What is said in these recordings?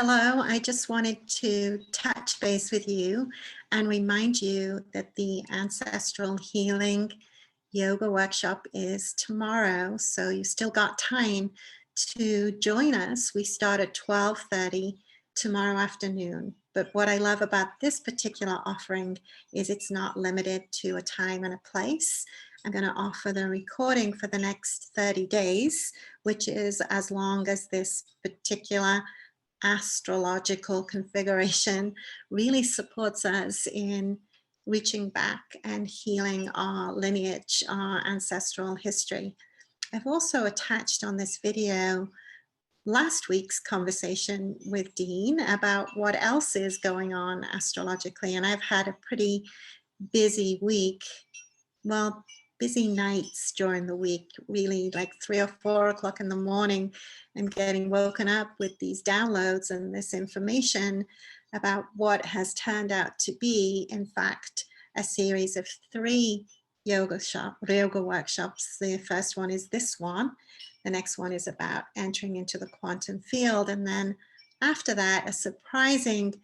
Hello, I just wanted to touch base with you and remind you that the Ancestral Healing Yoga Workshop is tomorrow, so you still got time to join us. We start at 12:30 tomorrow afternoon. But what I love about this particular offering is it's not limited to a time and a place. I'm going to offer the recording for the next 30 days, which is as long as this particular astrological configuration really supports us in reaching back and healing our lineage, our ancestral history. I've also attached on this video last week's conversation with Dean about what else is going on astrologically, and I've had a pretty busy week. Well, busy nights during the week, really like 3 or 4 o'clock in the morning, and getting woken up with these downloads and this information about what has turned out to be, in fact, a series of 3 yoga workshops. The first one is this one. The next one is about entering into the quantum field. And then after that, a surprising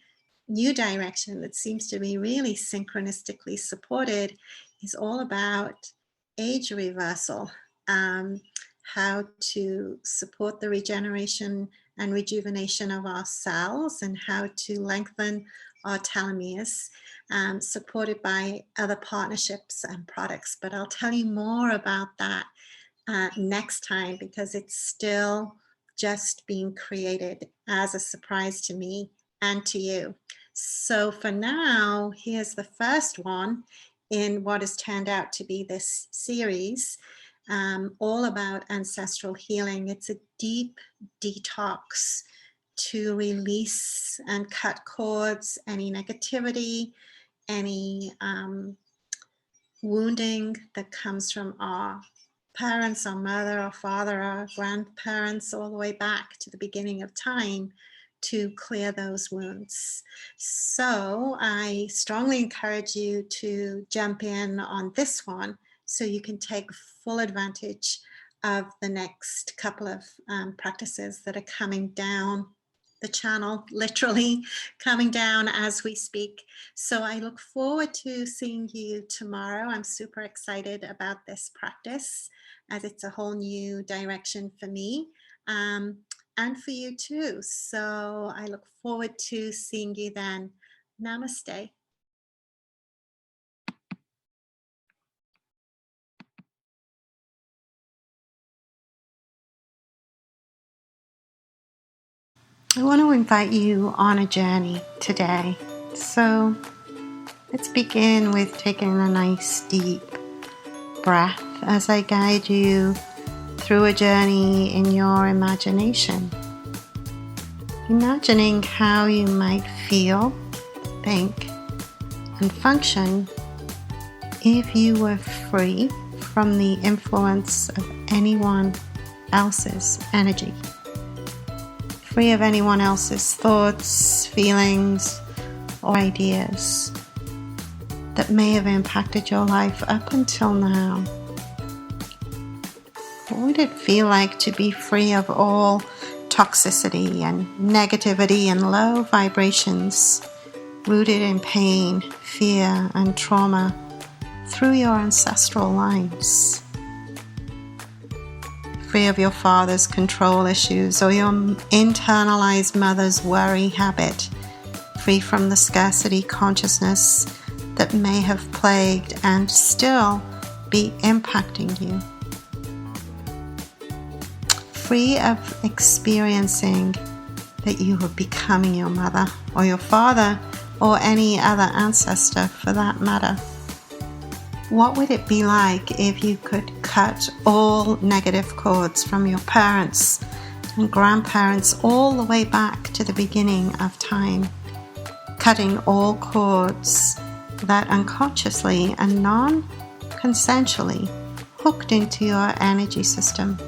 new direction that seems to be really synchronistically supported is all about age reversal, how to support the regeneration and rejuvenation of our cells, and how to lengthen our telomeres, supported by other partnerships and products. But I'll tell you more about that next time, because it's still just being created as a surprise to me and to you. So for now, here's the first one in what has turned out to be this series, all about ancestral healing. It's a deep detox to release and cut cords, any negativity, any wounding that comes from our parents, our mother, our father, our grandparents, all the way back to the beginning of time, to clear those wounds. So I strongly encourage you to jump in on this one so you can take full advantage of the next couple of practices that are coming down the channel, literally coming down as we speak. So I look forward to seeing you tomorrow. I'm super excited about this practice, as it's a whole new direction for me. And for you too. So I look forward to seeing you then. Namaste. I want to invite you on a journey today. So let's begin with taking a nice deep breath as I guide you through a journey in your imagination. Imagining how you might feel, think, and function if you were free from the influence of anyone else's energy, free of anyone else's thoughts, feelings, or ideas that may have impacted your life up until now. What would it feel like to be free of all toxicity and negativity and low vibrations rooted in pain, fear, and trauma through your ancestral lines? Free of your father's control issues or your internalized mother's worry habit, free from the scarcity consciousness that may have plagued and still be impacting you. Free of experiencing that you are becoming your mother or your father or any other ancestor for that matter. What would it be like if you could cut all negative cords from your parents and grandparents all the way back to the beginning of time, cutting all cords that unconsciously and non-consensually hooked into your energy system?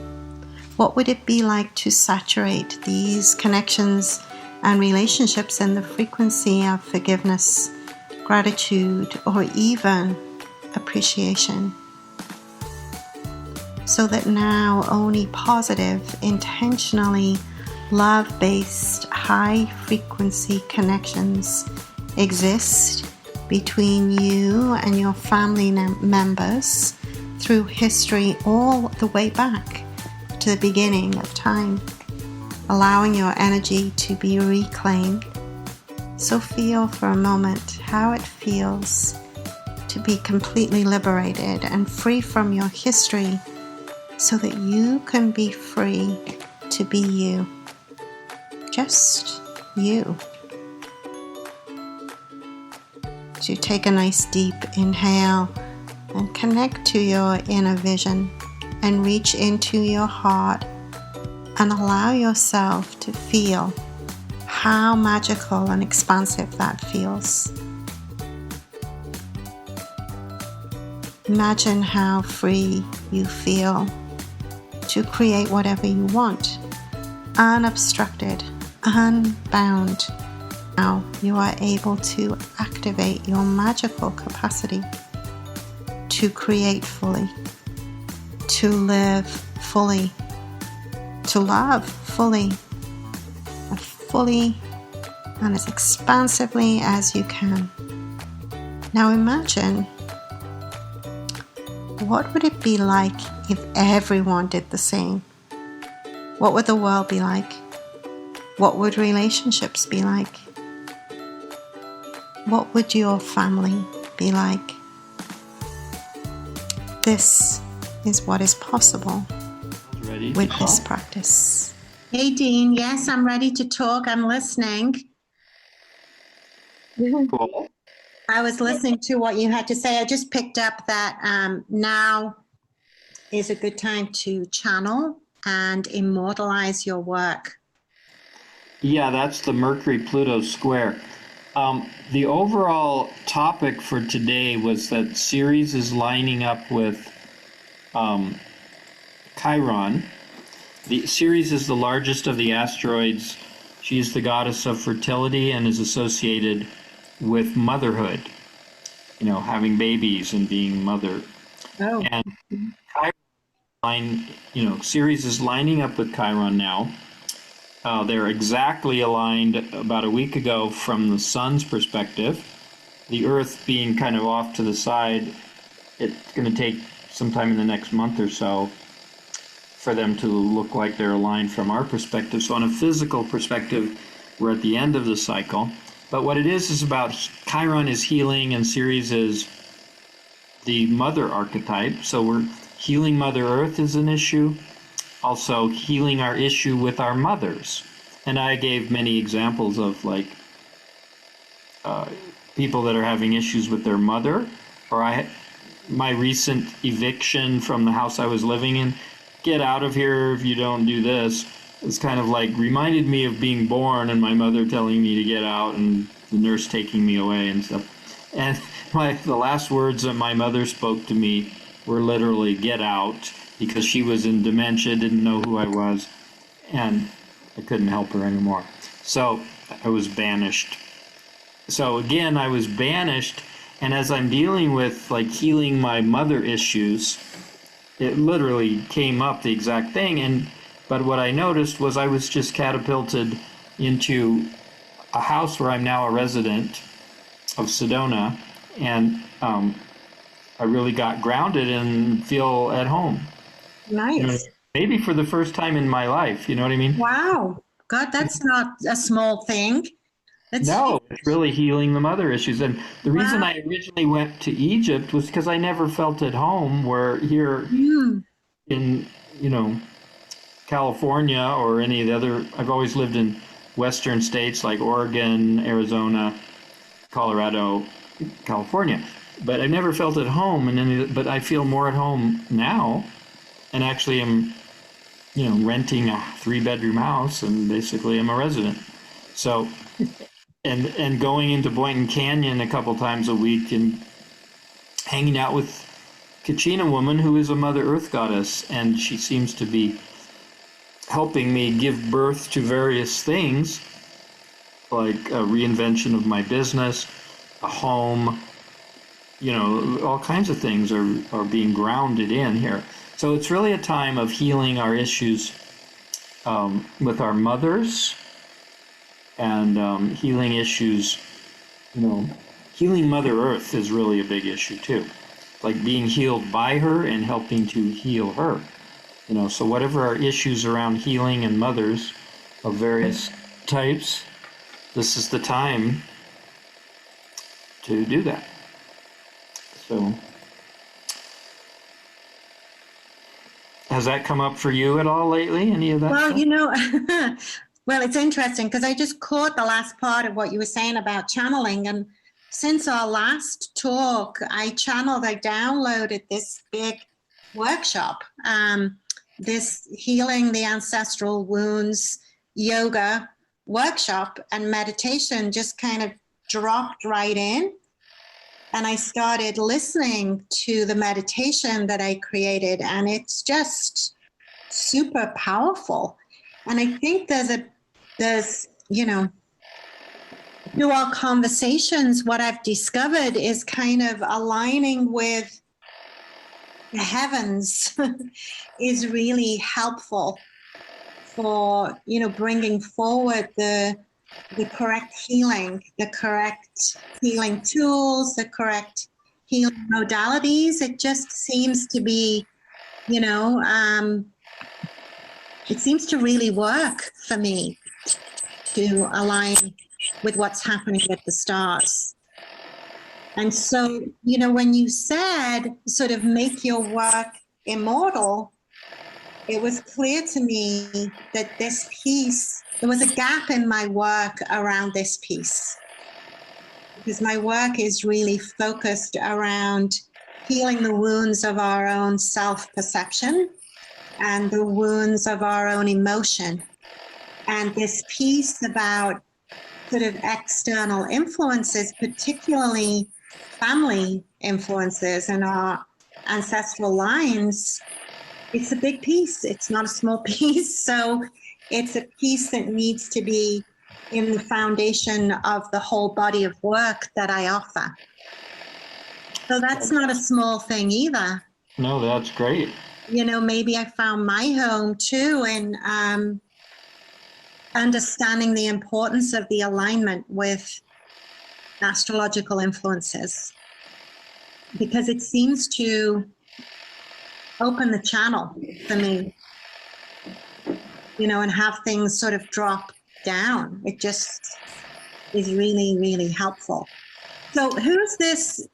What would it be like to saturate these connections and relationships in the frequency of forgiveness, gratitude, or even appreciation, so that now only positive, intentionally love-based, high-frequency connections exist between you and your family members through history all the way back to the beginning of time, allowing your energy to be reclaimed. So feel for a moment how it feels to be completely liberated and free from your history so that you can be free to be you. Just you. So take a nice deep inhale and connect to your inner vision and reach into your heart and allow yourself to feel how magical and expansive that feels. Imagine how free you feel to create whatever you want, unobstructed, unbound. Now you are able to activate your magical capacity to create fully, to live fully, to love fully and as expansively as you can. Now imagine, what would it be like if everyone did the same? What would the world be like? What would relationships be like? What would your family be like? This is what is possible with this practice. Hey, Dean. Yes, I'm ready to talk. I'm listening. Cool. I was listening to what you had to say. I just picked up that now is a good time to channel and immortalize your work. Yeah, that's the Mercury-Pluto square. The overall topic for today was that Ceres is lining up with Chiron. Ceres is the largest of the asteroids. She's the goddess of fertility and is associated with motherhood, having babies and being mother. Oh. And Chiron, Ceres is lining up with Chiron now. They're exactly aligned about a week ago from the sun's perspective. The Earth being kind of off to the side, it's going to take sometime in the next month or so for them to look like they're aligned from our perspective. So on a physical perspective, we're at the end of the cycle. But what it is about Chiron is healing and Ceres is the mother archetype. So we're healing Mother Earth is an issue. Also healing our issue with our mothers. And I gave many examples of people that are having issues with their mother, or my recent eviction from the house I was living in. Get out of here if you don't do this. It's kind of reminded me of being born and my mother telling me to get out and the nurse taking me away and stuff. And the last words that my mother spoke to me were literally "get out," because she was in dementia, didn't know who I was, and I couldn't help her anymore. So I was banished. So again, I was banished, and as I'm dealing with healing my mother issues, it literally came up the exact thing. But what I noticed was I was just catapulted into a house where I'm now a resident of Sedona, and I really got grounded and feel at home. Nice. Maybe for the first time in my life, you know what I mean? Wow. God, that's not a small thing. No, it's really healing the mother issues. And the reason I originally went to Egypt was because I never felt at home, where here in, California or any of the other, I've always lived in western states like Oregon, Arizona, Colorado, California. But I never felt at home but I feel more at home now, and actually I'm, renting a 3-bedroom house and basically I'm a resident. So and going into Boynton Canyon a couple times a week and hanging out with Kachina woman, who is a Mother Earth goddess, and she seems to be helping me give birth to various things, like a reinvention of my business, a home, all kinds of things are being grounded in here. So it's really a time of healing our issues with our mothers and healing issues. Healing Mother Earth is really a big issue too. Like being healed by her and helping to heal her. So whatever our issues around healing and mothers of various types, this is the time to do that. So, has that come up for you at all lately? Any of that? Well, well, it's interesting because I just caught the last part of what you were saying about channeling. And since our last talk, I downloaded this big workshop, this Healing the Ancestral Wounds yoga workshop, and meditation just kind of dropped right in. And I started listening to the meditation that I created, and it's just super powerful. And I think there's through our conversations, what I've discovered is kind of aligning with the heavens is really helpful for, bringing forward the correct healing, the correct healing tools, the correct healing modalities. It just seems to be, it seems to really work for me to align with what's happening with the stars. And so, when you said sort of make your work immortal, it was clear to me that this piece, there was a gap in my work around this piece, because my work is really focused around healing the wounds of our own self-perception and the wounds of our own emotion. And this piece about sort of external influences, particularly family influences and our ancestral lines, it's a big piece. It's not a small piece. So it's a piece that needs to be in the foundation of the whole body of work that I offer. So that's not a small thing either. No, that's great. Maybe I found my home too in understanding the importance of the alignment with astrological influences, because it seems to open the channel for me, and have things sort of drop down. It just is really, really helpful. So who's this